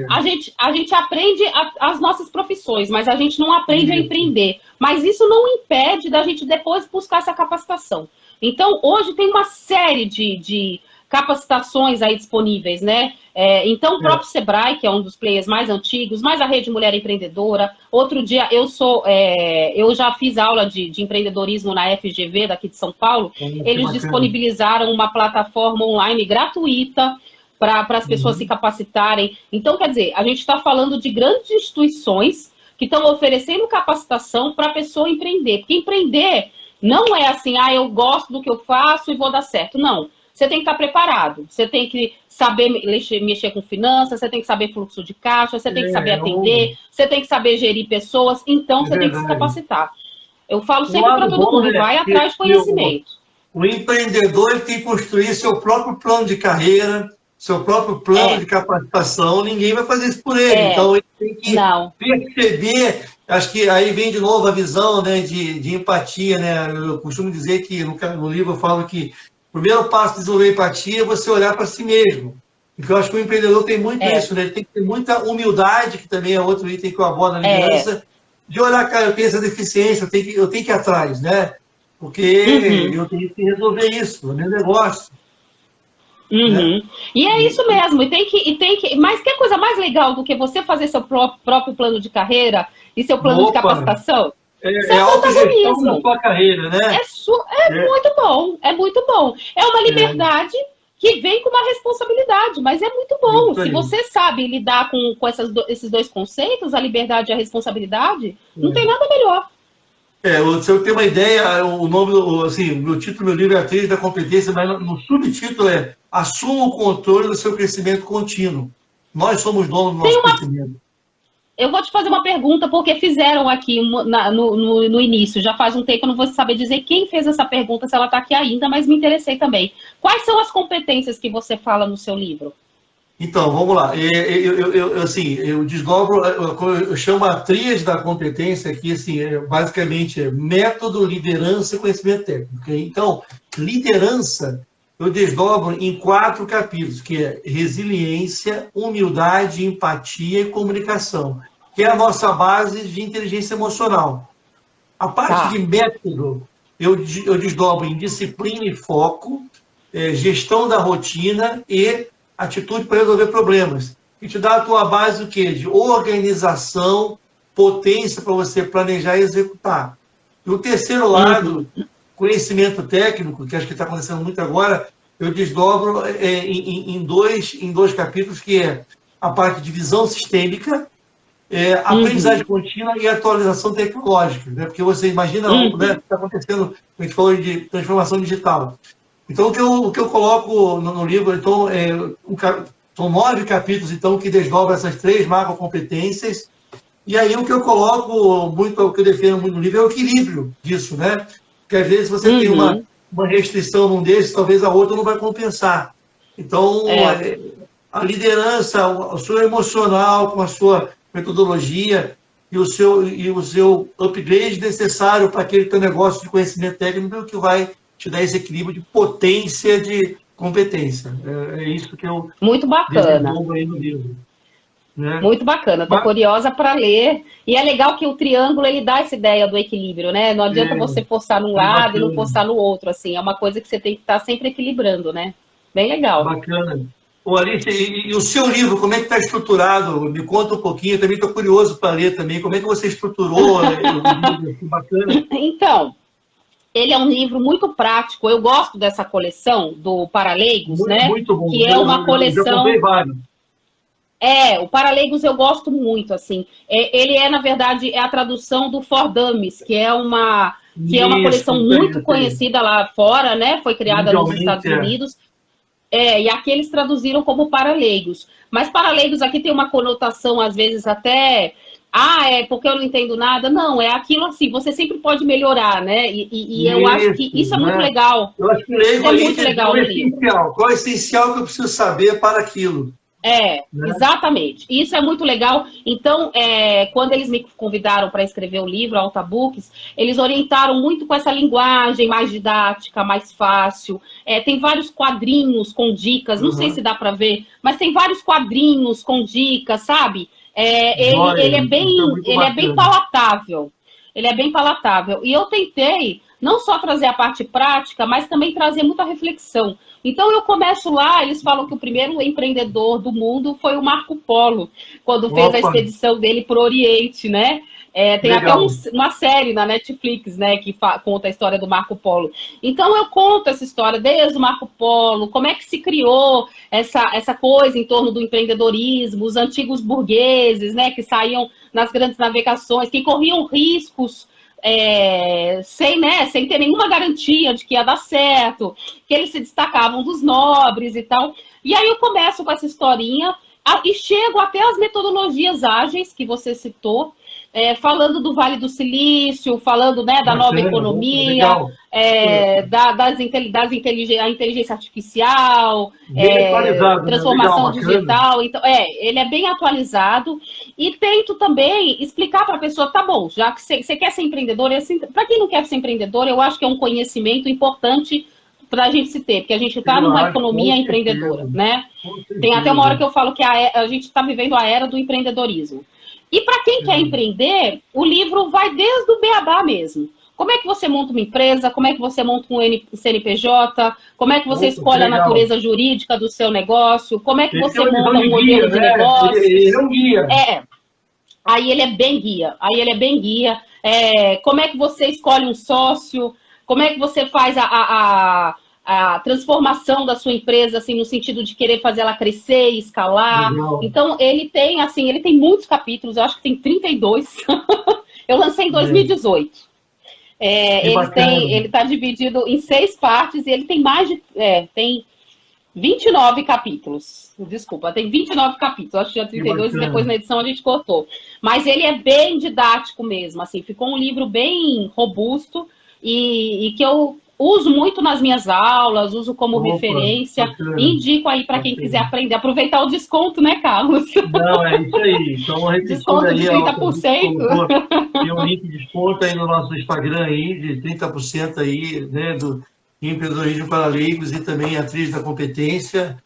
a gente aprende as nossas profissões, mas a gente não aprende a empreender. Mas isso não impede da gente depois buscar essa capacitação. Então, hoje tem uma série de capacitações aí disponíveis, né? Então, o próprio Sebrae, que é um dos players mais antigos, mais a Rede Mulher Empreendedora. Outro dia, eu já fiz aula de empreendedorismo na FGV, daqui de São Paulo. Eles disponibilizaram uma plataforma online gratuita para as pessoas se capacitarem. Então, quer dizer, a gente está falando de grandes instituições que estão oferecendo capacitação para a pessoa empreender. Porque empreender não é assim, eu gosto do que eu faço e vou dar certo. Não. você tem que estar preparado. Você tem que saber mexer com finanças, você tem que saber fluxo de caixa, você tem que saber atender, você tem que saber gerir pessoas, então você tem que se capacitar. Eu falo sempre para todo mundo, vai atrás de conhecimento. O empreendedor ele tem que construir seu próprio plano de carreira, seu próprio plano de capacitação, ninguém vai fazer isso por ele. Então, ele tem que perceber, acho que aí vem de novo a visão, né, de empatia, né? Eu costumo dizer que no livro eu falo que o primeiro passo de desenvolver empatia é você olhar para si mesmo. Porque eu acho que o empreendedor tem muito isso, né? Ele tem que ter muita humildade, que também é outro item que eu abordo na liderança, de olhar, cara, eu tenho essa deficiência, eu tenho que ir atrás, né? Porque eu tenho que resolver isso, é meu negócio. Né? E é isso mesmo, mas que coisa mais legal do que você fazer seu próprio plano de carreira e seu plano de capacitação? É autogestão da sua carreira, né? Muito bom, é muito bom. É uma liberdade que vem com uma responsabilidade, mas é muito bom. Se você sabe lidar com esses dois conceitos, a liberdade e a responsabilidade, não tem nada melhor. Se eu ter uma ideia, o nome, assim, o meu título do meu livro é A Trilha da Competência, mas no subtítulo é Assuma o controle do seu crescimento contínuo. Nós somos donos do nosso crescimento. Eu vou te fazer uma pergunta, porque fizeram aqui no início, já faz um tempo, eu não vou saber dizer quem fez essa pergunta, se ela está aqui ainda, mas me interessei também. Quais são as competências que você fala no seu livro? Então, vamos lá. Eu desdobro, eu chamo a tríade da competência, que assim, basicamente é método, liderança e conhecimento técnico. Então, liderança, eu desdobro em 4 capítulos, que é resiliência, humildade, empatia e comunicação, que é a nossa base de inteligência emocional. A parte de método, eu desdobro em disciplina e foco, gestão da rotina e atitude para resolver problemas. E te dá a tua base o quê? De organização, potência para você planejar e executar. E o terceiro lado, conhecimento técnico, que acho que está acontecendo muito agora, eu desdobro em dois capítulos, que é a parte de visão sistêmica, aprendizagem contínua e atualização tecnológica. Né? Porque você imagina o que está acontecendo, a gente falou de transformação digital. Então, o que eu coloco no livro, então, são 9 capítulos, então, que desdobram essas 3 macrocompetências. E aí, o que eu coloco muito, o que eu defendo muito no livro, é o equilíbrio disso, né? Porque, às vezes, você tem uma restrição num desses, talvez a outra não vai compensar. Então, a liderança, o seu emocional, com a sua metodologia e o seu upgrade necessário para aquele teu negócio de conhecimento técnico, é o que vai te dar esse equilíbrio de potência de competência. É isso que eu... Muito bacana. Aí no livro, né? Muito bacana. Estou curiosa para ler. E é legal que o triângulo, ele dá essa ideia do equilíbrio, né? Não adianta você forçar num lado e não forçar no outro, assim. É uma coisa que você tem que estar sempre equilibrando, né? Bem legal. Bacana. Ô, Alice, e o seu livro, como é que está estruturado? Me conta um pouquinho, eu também estou curioso para ler também. Como é que você estruturou o livro? Bacana. Então... Ele é um livro muito prático. Eu gosto dessa coleção do Paraleigos, né? Muito bom. Que é uma coleção. Eu comprei vários. O Paraleigos eu gosto muito, assim. Ele na verdade, a tradução do For Dummies, que é uma coleção muito conhecida lá fora, né? Foi criada nos Estados Unidos. E aqui eles traduziram como Paraleigos. Mas Paraleigos aqui tem uma conotação, às vezes, até... porque eu não entendo nada. Não, é aquilo assim, você sempre pode melhorar, né? E eu acho que isso é muito legal. Eu acho que é muito legal no livro. Qual é o essencial que eu preciso saber para aquilo? Né? Exatamente. Isso é muito legal. Então, quando eles me convidaram para escrever o livro, Alta Books, eles orientaram muito com essa linguagem mais didática, mais fácil. Tem vários quadrinhos com dicas, não sei se dá para ver, mas tem vários quadrinhos com dicas, sabe? Ele é bem palatável. Ele é bem palatável. E eu tentei não só trazer a parte prática, mas também trazer muita reflexão. Então eu começo lá, eles falam que o primeiro empreendedor do mundo foi o Marco Polo, quando fez a expedição dele para o Oriente, né? Tem até uma série na Netflix, né, que conta a história do Marco Polo. Então eu conto essa história desde o Marco Polo, como é que se criou essa coisa em torno do empreendedorismo, os antigos burgueses, né, que saíam nas grandes navegações, que corriam riscos sem ter nenhuma garantia de que ia dar certo, que eles se destacavam dos nobres e tal. E aí eu começo com essa historinha e chego até as metodologias ágeis que você citou, falando do Vale do Silício, falando, né, da nova economia, da inteligência artificial, transformação digital. Então, ele é bem atualizado. E tento também explicar para a pessoa, tá bom, já que você quer ser empreendedor, para quem não quer ser empreendedor, eu acho que é um conhecimento importante para a gente se ter, porque a gente está numa economia empreendedora, né? Tem até uma hora que eu falo que a gente está vivendo a era do empreendedorismo. E para quem quer empreender, o livro vai desde o beabá mesmo. Como é que você monta uma empresa? Como é que você monta um CNPJ? Como é que você escolhe a natureza jurídica do seu negócio? Como é que você monta um modelo de negócio? Ele é um guia. Aí ele é bem guia. Como é que você escolhe um sócio? Como é que você faz a transformação da sua empresa, assim, no sentido de querer fazer ela crescer e escalar? Legal. Então, ele tem muitos capítulos, eu acho que tem 32. Eu lancei em 2018. Ele está dividido em 6 partes e ele tem tem 29 capítulos. Desculpa, tem 29 capítulos. Acho que tinha 32 e depois na edição a gente cortou. Mas ele é bem didático mesmo, assim, ficou um livro bem robusto e que eu uso muito nas minhas aulas, uso como referência, indico aí para quem quiser aprender. Aproveitar o desconto, né, Carlos? Não, é isso aí. Então, desconto de 30%. Tem um link de desconto aí no nosso Instagram aí, de 30% aí, né, do empreendedorismo para leigos e também atriz da competência.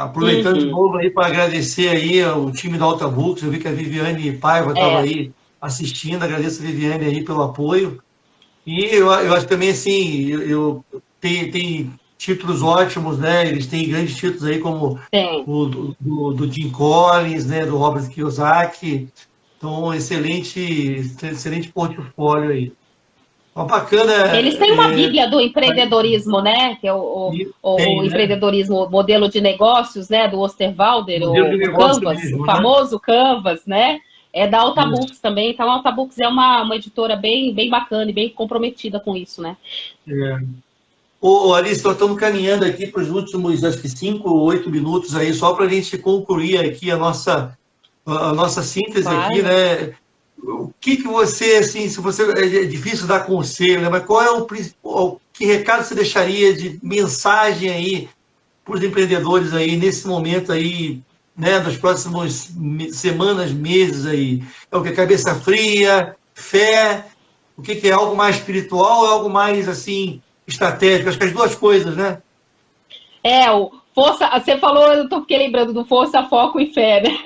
Aproveitando de novo aí para agradecer aí ao time da Alta Books, eu vi que a Viviane Paiva estava aí assistindo, agradeço a Viviane aí pelo apoio. E eu acho também, assim, tem títulos ótimos, né? Eles têm grandes títulos aí, como o do Jim Collins, né? Do Robert Kiyosaki. Então, excelente portfólio aí. Uma bacana... Eles têm uma bíblia do empreendedorismo, né? Que é o empreendedorismo, modelo de negócios, né? Do Osterwalder, o Canvas, mesmo, o famoso Canvas, né? É da Alta Books também. Então, a Alta Books é uma editora bem bacana e bem comprometida com isso, né? Alice, nós estamos caminhando aqui para os últimos, acho que 5 ou 8 minutos aí, só para a gente concluir aqui a nossa síntese aqui, né? O que você, assim, se você... É difícil dar conselho, né? Mas qual é o principal... Que recado você deixaria de mensagem aí para os empreendedores aí, nesse momento aí, né, das próximas semanas, meses aí? É o que? Cabeça fria, fé? O que é algo mais espiritual ou é algo mais, assim, estratégico? Acho que as duas coisas, né? Força, você falou, eu tô lembrando do força, foco e fé, né?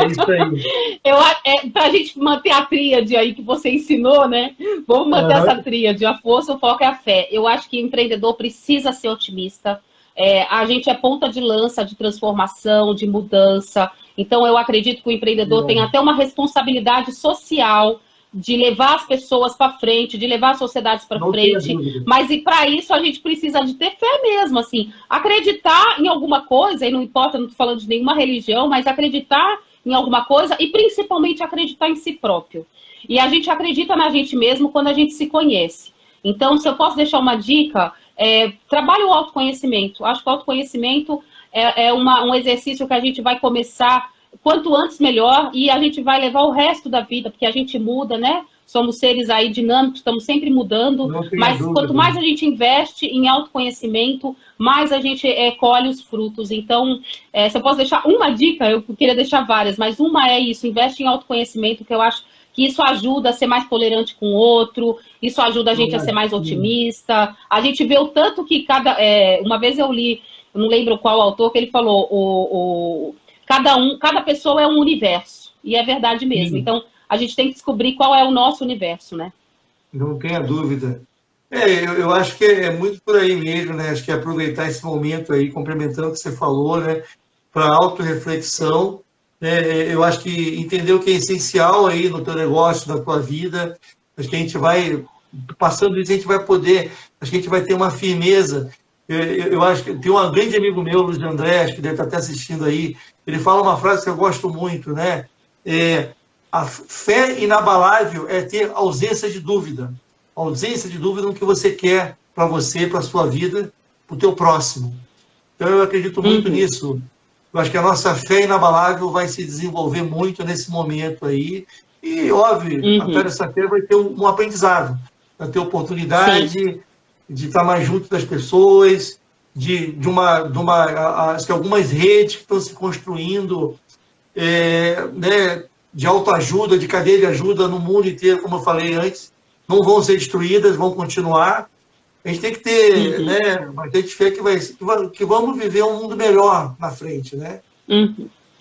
Isso aí. Para a gente manter a tríade aí que você ensinou, né? Vamos manter essa tríade, a força, o foco e a fé. Eu acho que o empreendedor precisa ser otimista. A gente é ponta de lança de transformação, de mudança. Então, eu acredito que o empreendedor tem até uma responsabilidade social de levar as pessoas para frente, de levar as sociedades para frente. Mas e para isso a gente precisa de ter fé mesmo, assim, acreditar em alguma coisa, e não importa, não estou falando de nenhuma religião, mas acreditar em alguma coisa e principalmente acreditar em si próprio. E a gente acredita na gente mesmo quando a gente se conhece. Então, se eu posso deixar uma dica, trabalhe o autoconhecimento. Acho que o autoconhecimento é um exercício que a gente vai começar quanto antes melhor, e a gente vai levar o resto da vida, porque a gente muda, né? Somos seres aí dinâmicos, estamos sempre mudando, mas quanto mais a gente investe em autoconhecimento, mais a gente colhe os frutos. Então, se eu posso deixar uma dica, eu queria deixar várias, mas uma é isso, investe em autoconhecimento, que eu acho que isso ajuda a ser mais tolerante com o outro, isso ajuda a gente a ser mais otimista. A gente vê o tanto que uma vez eu li, eu não lembro qual autor, que ele falou, cada pessoa é um universo, e é verdade mesmo. Então, a gente tem que descobrir qual é o nosso universo, né? Não tenha dúvida. Eu acho que é muito por aí mesmo, né? Acho que é aproveitar esse momento aí, complementando o que você falou, né? Para autorreflexão. Eu acho que entender o que é essencial aí no teu negócio, na tua vida. Acho que a gente vai, passando isso, a gente vai poder, acho que a gente vai ter uma firmeza. Eu acho que tem um grande amigo meu, Luiz André, que deve estar até assistindo aí, ele fala uma frase que eu gosto muito, né? A fé inabalável é ter ausência de dúvida. Ausência de dúvida no que você quer para você, para a sua vida, para o teu próximo. Então, eu acredito muito nisso. Eu acho que a nossa fé inabalável vai se desenvolver muito nesse momento aí. E, óbvio, até essa fé vai ter um aprendizado. Vai ter oportunidade de estar mais junto das pessoas, acho que algumas redes que estão se construindo, né, de autoajuda, de cadeia de ajuda no mundo inteiro, como eu falei antes, não vão ser destruídas, vão continuar. A gente tem que ter, né, bastante fé que vamos viver um mundo melhor na frente, né?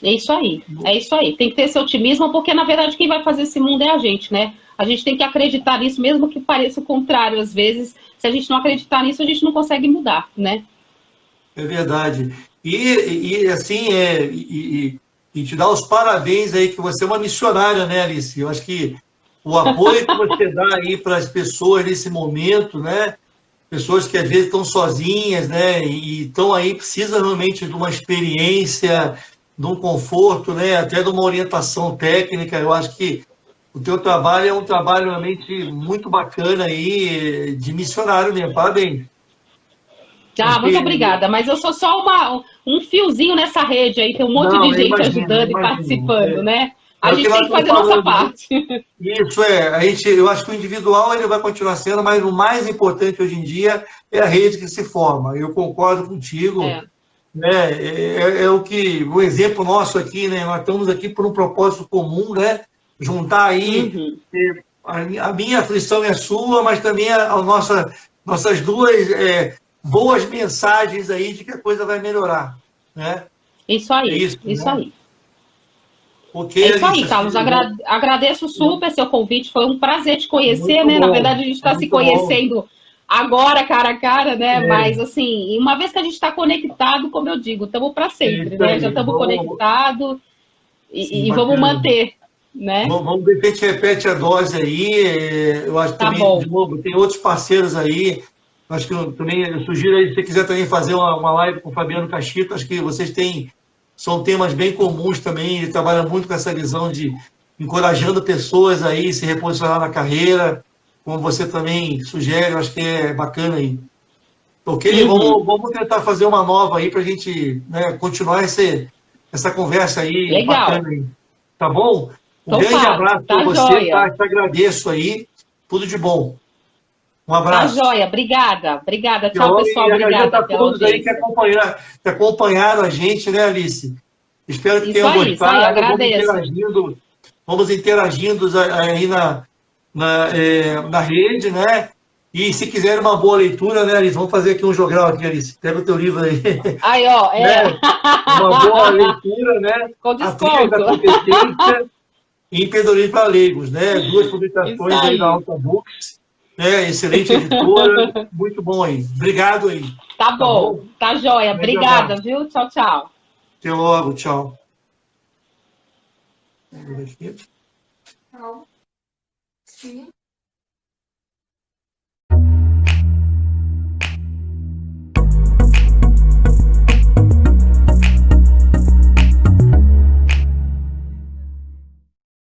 É isso aí, é isso aí. Tem que ter esse otimismo, porque, na verdade, quem vai fazer esse mundo é a gente, né? A gente tem que acreditar nisso, mesmo que pareça o contrário, às vezes. Se a gente não acreditar nisso, a gente não consegue mudar, né? É verdade. E assim, e te dar os parabéns aí, que você é uma missionária, né, Alice? Eu acho que o apoio que você dá aí para as pessoas nesse momento, né? Pessoas que às vezes estão sozinhas, né? E estão aí, precisam realmente de uma experiência, de um conforto, né? Até de uma orientação técnica. Eu acho que o teu trabalho é um trabalho realmente muito bacana aí, de missionário mesmo. Parabéns. Muito obrigada, mas eu sou só um fiozinho nessa rede aí, tem um monte Não, de gente eu ajudando e imagino. participando, né? É A o que gente nós tem que estamos fazer a nossa falando, né? parte. Isso eu acho que o individual ele vai continuar sendo, mas o mais importante hoje em dia é a rede que se forma. Eu concordo contigo, né? O exemplo nosso aqui, né? Nós estamos aqui por um propósito comum, né? Juntar aí a minha aflição e a sua, mas também nossas duas boas mensagens aí de que a coisa vai melhorar, né? Isso É aí, isso, isso né? aí. Ok, É isso Alice, aí, Carlos. Agradeço super seu convite. Foi um prazer te conhecer, muito né? Na bom, verdade, a gente está se muito bom. conhecendo agora, cara a cara, né? Mas, É, assim, uma vez que a gente está conectado, como eu digo, estamos para é sempre, isso né? Já aí. estamos conectados Sim, e vamos bacana. manter, né? Vamos ver se a gente repete a dose aí. Eu acho que Tá também, de bom. novo, tem outros parceiros aí. Acho que eu sugiro aí, se você quiser também fazer uma live com o Fabiano Cachito, acho que são temas bem comuns também. Ele trabalha muito com essa visão de encorajando pessoas aí se reposicionar na carreira, como você também sugere, eu acho que é bacana aí. Ok? Vamos tentar fazer uma nova aí para a gente, né, continuar essa conversa aí Legal. bacana aí. Tá bom? Um Então grande tá, abraço para tá você, tá? joia. Te agradeço aí. Tudo de bom. Um Tá abraço. joia. Obrigada. Obrigada. Tchau, pessoal. E agradeço Obrigada a pela todos aí audiência. que acompanharam a gente, né, Alice? Espero que tenham Isso aí. gostado. Agradeço. Vamos interagindo aí na rede, né? E se quiser uma boa leitura, né, Alice? Vamos fazer aqui um jogral aqui, Alice. Pega o teu livro aí. Aí, ó, Né? Uma boa leitura, né? Com A Trilha da desconto. Competência e Empreendedorismo para Leigos, né? Duas Isso publicações aí da aí. Alta Books, né? Excelente editora, muito bom aí. Obrigado aí, Tá tá bom. bom? Tá joia. Grande Obrigada, abraço. viu? Tchau, tchau. Até logo, tchau. Tchau. Sim.